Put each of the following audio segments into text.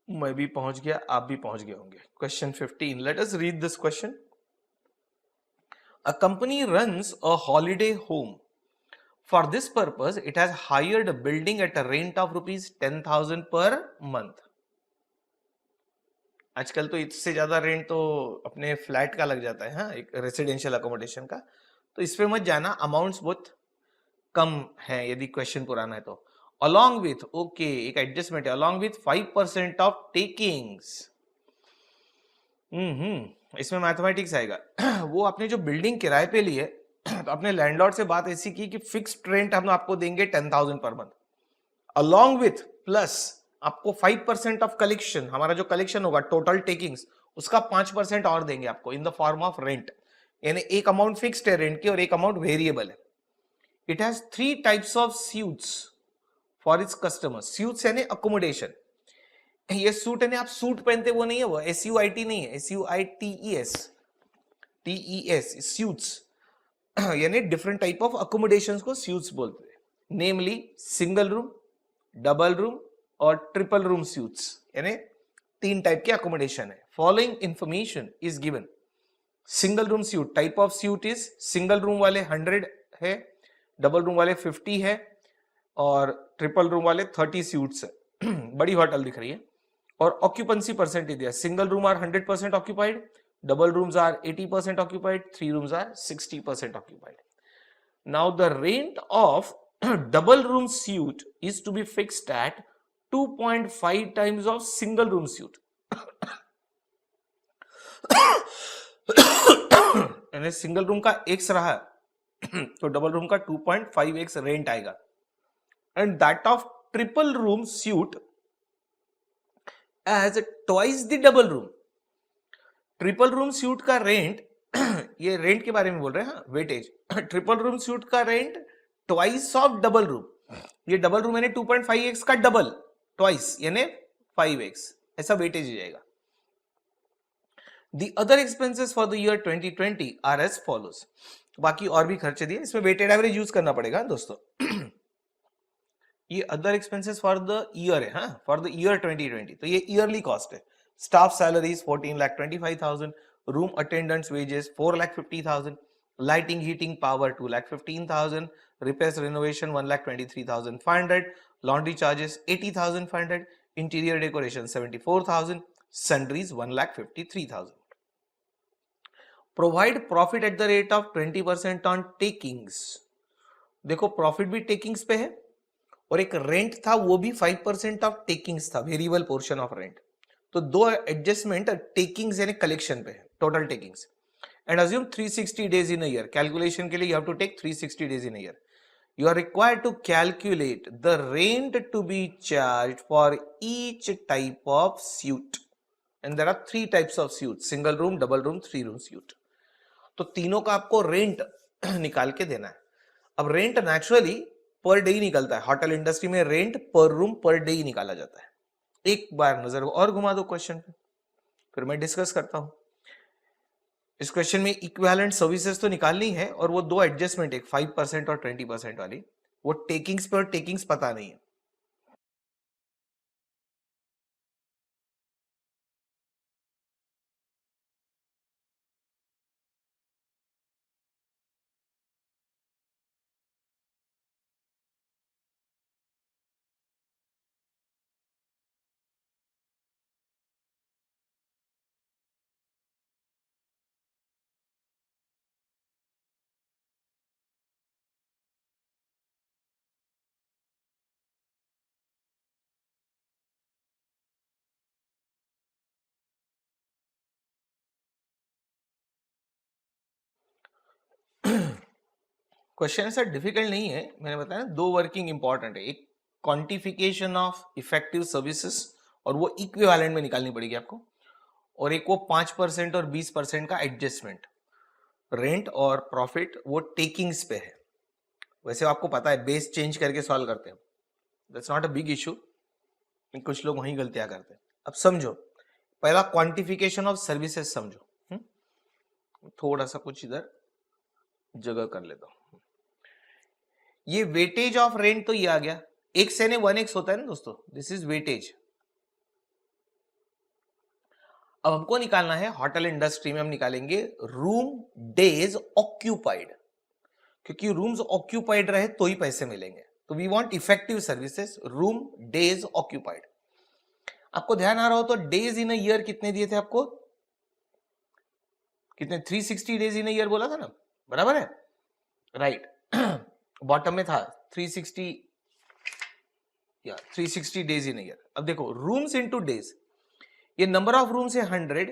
मैं भी पहुंच गया, आप भी पहुंच गए होंगे। Question 15, let us read this question. A company runs a holiday home. For this purpose, it has hired a building at a rent of rupees 10,000 per month. आजकल तो इससे ज्यादा रेंट तो अपने फ्लैट का लग जाता है, हाँ, एक रेसिडेंशियल अकोमोडेशन का। तो इस पे मत जाना, अमाउंट्स बहुत कम है यदि क्वेश्चन पुराना है तो। अलॉन्ग विथ, ओके, एक एडजस्टमेंट है, अलॉन्ग विथ 5% ऑफ टेकिंग्स। इसमें मैथमेटिक्स आएगा। वो आपने जो बिल्डिंग किराए पे ली है, तो अपने लैंडलॉर्ड से बात ऐसी की कि फिक्स्ड रेंट हम आपको देंगे 10,000 per month, along with plus आपको 5% ऑफ कलेक्शन, हमारा जो कलेक्शन होगा टोटल टेकिंग्स उसका 5% और देंगे आपको in the form of rent. यानी एक अमाउंट फिक्स्ड है रेंट की और एक अमाउंट वेरिएबल है। It has 3 types of suits for its customers. Suits यानी अकोमोडेशन। ये सूट यानी आप सूट पहनते वो नहीं है, वो SUIT नहीं है, SUITES सूट्स। यानी डिफरेंट टाइप ऑफ अकोमोडेशंस को सूट्स बोलते हैं, नेमली सिंगल रूम, डबल रूम और ट्रिपल रूम सूट्स। यानी 3 टाइप के अकोमोडेशन है। Following information is given. Single room suit, type of suit is single room वाले 100 है, डबल रूम वाले 50 है और ट्रिपल रूम वाले 30 सूट्स है। बड़ी होटल दिख रही है। और ऑक्यूपेंसी परसेंटेज दिया, single room are 100% occupied, double rooms are 80% occupied, 3 rooms are 60% occupied. Now the rent of double room suite is to be fixed at 2.5 times of single room suite. यानी single room का x रहा तो double room का 2.5x rent आएगा। And that of triple room suite as twice the double room. Triple room suit का rent, ये rent के बारे में बोल रहे हैं, हाँ, वेटेज। ट्रिपल रूम सूट का rent twice of double room. ये डबल रूम यानी 2.5x का डबल, ट्वाइस यानी 5x, ऐसा वेटेज जाएगा। The other expenses for the year 2020 are as follows. बाकी और भी खर्चे दिए, इसमें वेटेड एवरेज यूज करना पड़ेगा दोस्तों। ये other expenses for the year है, हाँ, फॉर द ईयर 2020, तो ये ईयरली कॉस्ट है। Staff salaries 14,25,000, room attendants wages 4,50,000, lighting heating power 2,15,000, repairs renovation 1,23,500, laundry charges 80,500, interior decoration 74,000, sundries 1,53,000। Provide profit at the rate of 20% on takings. देखो profit भी takings पे है और एक रेंट था वो भी 5% ऑफ टेकिंग्स था, वेरिएबल पोर्शन ऑफ रेंट। तो दो एडजस्टमेंट टेकिंग्स यानी कलेक्शन पे है, total takings. And assume 360 days in a year, calculation के लिए you have to take 360 days in a year. You are required to calculate the rent to be charged for each type of suite. And there are 3 types of suite: single room, double room, 3 room suite. तो तीनों का आपको rent निकाल के देना है। अब rent naturally per day ही निकलता है, होटल इंडस्ट्री में रेंट पर रूम पर डे ही निकाला जाता है। एक बार नजर और घुमा दो क्वेश्चन पे, फिर मैं डिस्कस करता हूं। इस क्वेश्चन में इक्विवेलेंट सर्विसेज तो निकालनी है और वो दो एडजस्टमेंट, एक 5% और 20% वाली, वो टेकिंग्स पे और टेकिंग्स पता नहीं है। क्वेश्चन ऐसा डिफिकल्ट नहीं है, मैंने बताया ना, दो वर्किंग इंपॉर्टेंट है, एक क्वांटिफिकेशन ऑफ इफेक्टिव सर्विसेज और वो इक्विवेलेंट में निकालनी पड़ेगी आपको, और एक वो 5% और 20% का एडजस्टमेंट। रेंट और प्रॉफिट वो टेकिंग्स पे है। वैसे आपको पता है बेस चेंज करके सॉल्व करते हैं, that's not a big issue, कुछ लोग वहीं गलतियां करते हैं। अब समझो, पहला क्वांटिफिकेशन ऑफ सर्विसेज समझो। थोड़ा सा कुछ इधर जगह कर लेता हूं। ये वेटेज ऑफ रेंट तो ये आ गया, x यानी 1x होता है ना दोस्तों, दिस इज वेटेज। अब हमको निकालना है होटल इंडस्ट्री में, हम निकालेंगे रूम डेज ऑक्यूपाइड, क्योंकि रूम्स ऑक्यूपाइड रहे तो ही पैसे मिलेंगे। तो we want effective services, room days occupied. आपको ध्यान आ रहा हो तो डेज इन अ ईयर कितने दिए थे आपको, कितने 360 डेज इन अ ईयर बोला था ना, बराबर है, राइट। बॉटम में था 360 या 360 डेज इन अ ईयर। अब देखो रूम्स इनटू डेज, ये नंबर ऑफ रूम्स है 100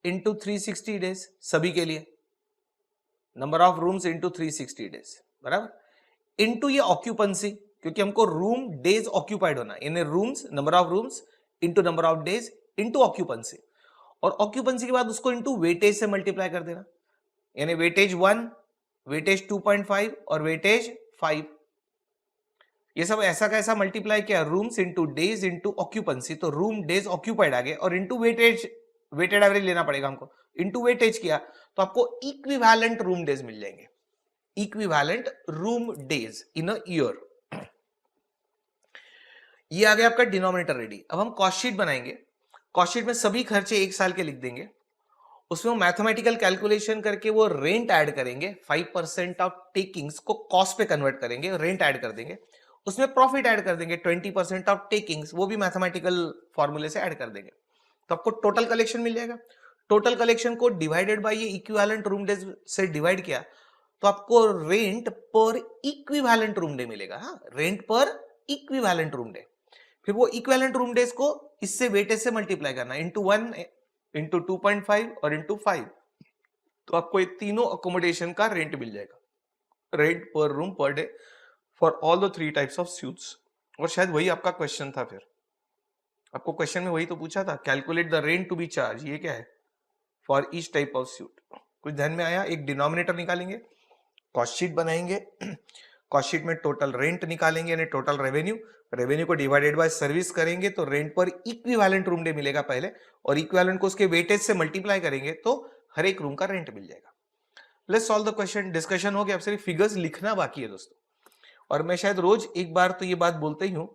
इंटू 360 डेज, सभी के लिए number of rooms into 360 days, बराबर, इंटू ये ऑक्यूपेंसी, क्योंकि हमको रूम डेज ऑक्यूपाइड होना, यानी rooms number of rooms into number of days into occupancy, और ऑक्यूपेंसी के बाद उसको इंटू वेटेज से मल्टीप्लाई कर देना, यानी वेटेज 1, वेटेज 2.5 और वेटेज 5। ये सब ऐसा कैसा मल्टीप्लाई किया, rooms into days into occupancy, तो रूम डेज ऑक्यूपाइड आ गए, और इंटू वेटेज, वेटेड एवरेज लेना पड़ेगा हमको, इंटू वेटेज किया तो आपको इक्विवेलेंट रूम डेज मिल जाएंगे, equivalent room days in a year. ये आ गया आपका डिनोमिनेटर रेडी। अब हम कॉस्ट शीट बनाएंगे, कॉस्ट शीट में सभी खर्चे एक साल के लिख देंगे, उसमें वो मैथमेटिकल कैलकुलेशन करके वो रेंट ऐड करेंगे, 5% ऑफ टेकिंग्स को कॉस्ट पे कन्वर्ट करेंगे, रेंट ऐड कर देंगे, उसमें प्रॉफिट ऐड कर देंगे 20% ऑफ टेकिंग्स, वो भी मैथमेटिकल फॉर्मूले से ऐड कर देंगे, तो आपको टोटल कलेक्शन मिल जाएगा। टोटल कलेक्शन को डिवाइडेड बाय ये इक्विवेलेंट रूम डेज से डिवाइड किया तो आपको रेंट पर इक्विवेलेंट रूम डे मिलेगा। हाँ, रेंट पर इक्विवेलेंट रूम डे, फिर वो इक्विवेलेंट रूम डेज को इससे वेटेज से मल्टीप्लाई करना, इंटू 1 इंटू 2.5 और इंटू 5, तो आपको ये तीनों अकोमोडेशन का रेंट मिल जाएगा, रेंट पर room per day for all the 3 types of suits. और शायद वही आपका क्वेश्चन था, फिर आपको क्वेश्चन में वही तो पूछा था, calculate the rent to be charge, ये क्या है, for each type of suite. कुछ ध्यान में आया? एक डिनोमिनेटर निकालेंगे, कॉस्ट शीट बनाएंगे, कॉस्ट शीट में टोटल रेंट निकालेंगे यानी टोटल रेवेन्यू, रेवेन्यू को डिवाइडेड बाय सर्विस करेंगे तो रेंट पर इक्विवेलेंट रूम डे मिलेगा पहले, और इक्विवेलेंट को उसके वेटेज से मल्टीप्लाई करेंगे तो हर एक रूम का रेंट मिल जाएगा। Let's solve the question. Discussion हो गया, अब सिर्फ फिगर्स लिखना बाकी है दोस्तों। और मैं शायद रोज एक बार तो ये बात बोलते ही हूं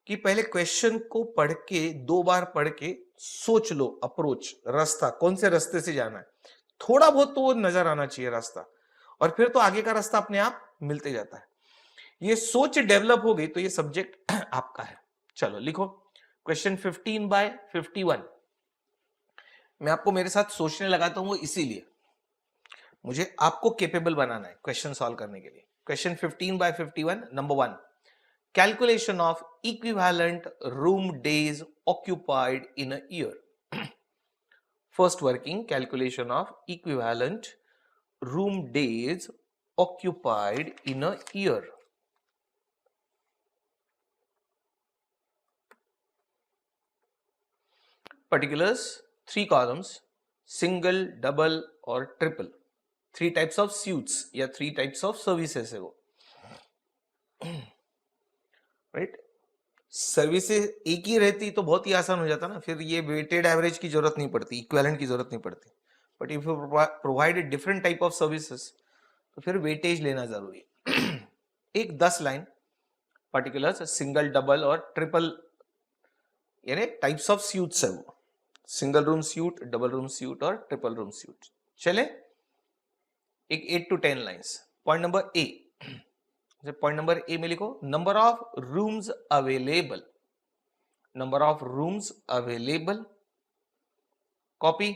कि पहले क्वेश्चन को पढ़ के 2 बार पढ़ के सोच लो अप्रोच, रास्ता कौन से रास्ते से जाना है, थोड़ा बहुत तो नजर आना चाहिए रास्ता, और फिर तो आगे का रास्ता अपने आप मिलते जाता है। ये सोच डेवलप हो गई तो ये सब्जेक्ट आपका है। चलो लिखो क्वेश्चन 15/51। मैं आपको मेरे साथ सोचने लगाता हूं, वो इसीलिए मुझे आपको केपेबल बनाना है क्वेश्चन सॉल्व करने के लिए। Question 15/51, number 1, calculation of equivalent room days occupied in a year. First working, calculation of equivalent room days occupied in a year. Particulars, 3 columns, single, double और triple, 3 types of suites या 3 types of services है वो, right. Services एक ही रहती तो बहुत ही आसान हो जाता ना, फिर ये वेटेड एवरेज की जरूरत नहीं पड़ती, इक्विवेलेंट की जरूरत नहीं पड़ती। But if you provide different type of services तो फिर वेटेज लेना जरूरी है। एक 10 लाइन पर्टिकुलर्स, सिंगल, डबल और ट्रिपल, यानी टाइप्स ऑफ सूट्स है वो, single room suit, double room suit और ट्रिपल रूम सूट। चले एक 8 to 10 lines. Point number A, point number A में लिखो number of rooms available, number of rooms available, copy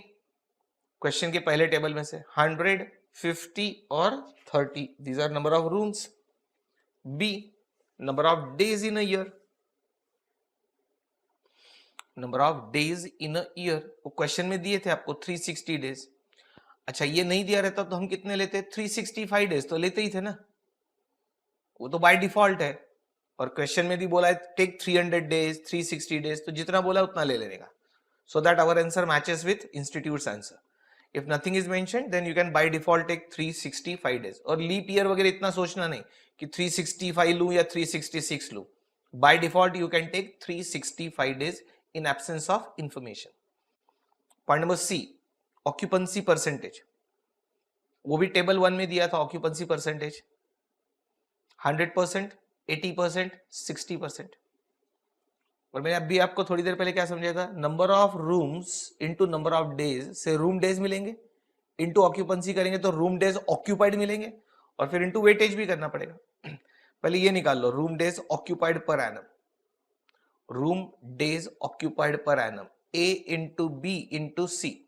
question के पहले टेबल में से 100, 50 और 30, these are number of rooms. B, number of days in a year, number of days in a year, वो question में दिए थे आपको 360 डेज। अच्छा ये नहीं दिया रहता तो हम कितने लेते, 365 डेज तो लेते ही थे ना, वो तो बाय डिफॉल्ट है। और क्वेश्चन में भी बोला है टेक 300 डेज, 360 डेज, तो जितना बोला उतना ले लेने का, so that our answer matches with institute's answer. If nothing is mentioned then you can by default take 365 days. और लीप ईयर वगैरह इतना सोचना नहीं कि 365 लूं या 366 लूं, by default you can take 365 days in absence of information. Point number C, occupancy percentage, वो भी टेबल 1 में दिया था ऑक्यूपेंसी परसेंटेज, 100%, 80%, 60%, और मैंने अभी आपको थोड़ी देर पहले क्या समझाया था, number of rooms into number of days से रूम डेज मिलेंगे, इनटू ऑक्यूपेंसी करेंगे तो रूम डेज ऑक्यूपाइड मिलेंगे, और फिर इनटू वेटेज भी करना पड़ेगा। पहले ये निकाल लो, room days occupied per annum, room days occupied per annum, A into B into C,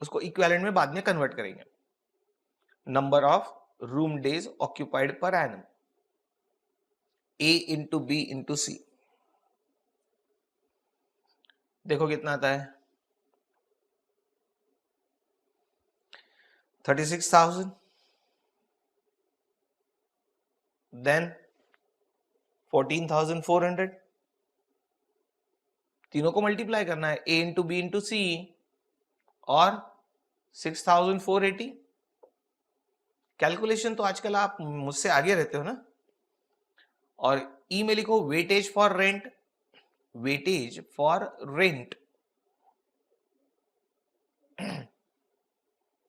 उसको इक्विवेलेंट में बाद में कन्वर्ट करेंगे, number of room days occupied per annum, A into B into C. देखो कितना आता है, 36,000, देन 14,400, तीनों को मल्टीप्लाई करना है, ए इंटू बी इंटू सी, और 6,480। कैलकुलेशन तो आजकल आप मुझसे आगे रहते हो ना। और ई में लिखो weightage for rent, weightage for rent,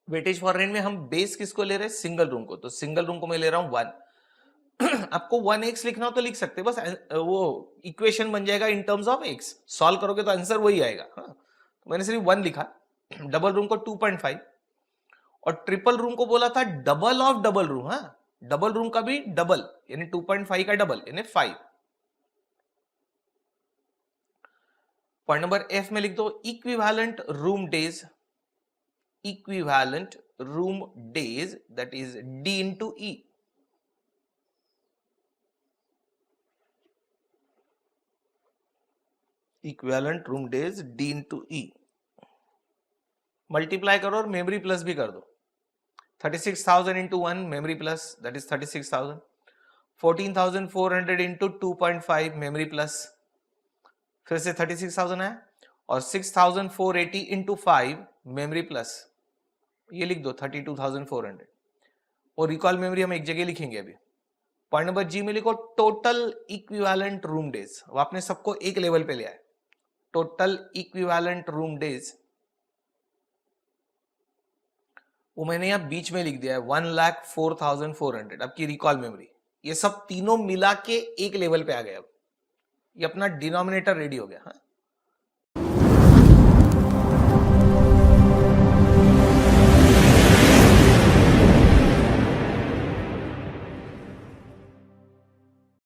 weightage for rent में हम बेस किसको ले रहे हैं, सिंगल रूम को, तो सिंगल रूम को मैं ले रहा हूं 1। आपको 1x लिखना हो तो लिख सकते, बस वो इक्वेशन बन जाएगा in terms of x, solve करोगे तो आंसर वही आएगा। हाँ, तो मैंने सिर्फ 1 लिखा। डबल रूम को 2.5, और ट्रिपल रूम को बोला था डबल ऑफ डबल रूम। हाँ, डबल रूम का भी डबल, यानी 2.5 का डबल यानी 5। पॉइंट नंबर एफ में लिख दो equivalent room days, equivalent room days that is D into E. Equivalent room days D into E, multiply करो और मेमोरी प्लस भी कर दो। 36,000 into 1 memory plus that is 36,000, 14,400 into 2.5 memory plus, फिर से 36,000 है, और 6,480 इंटू 5 मेमोरी प्लस, ये लिख दो 32,400। और रिकॉल मेमोरी हम एक जगह लिखेंगे अभी। पॉइंट नंबर जी में लिखो टोटल इक्विवेलेंट रूम डेज, वो आपने सबको एक लेवल पे लिया है, टोटल इक्विवेलेंट रूम डेज, वो मैंने यहां बीच में लिख दिया है 1,04,400, आपकी रिकॉल मेमोरी। ये सब तीनों मिला के एक लेवल पे आ गया, अब ये अपना डिनोमिनेटर रेडी हो गया। हाँ,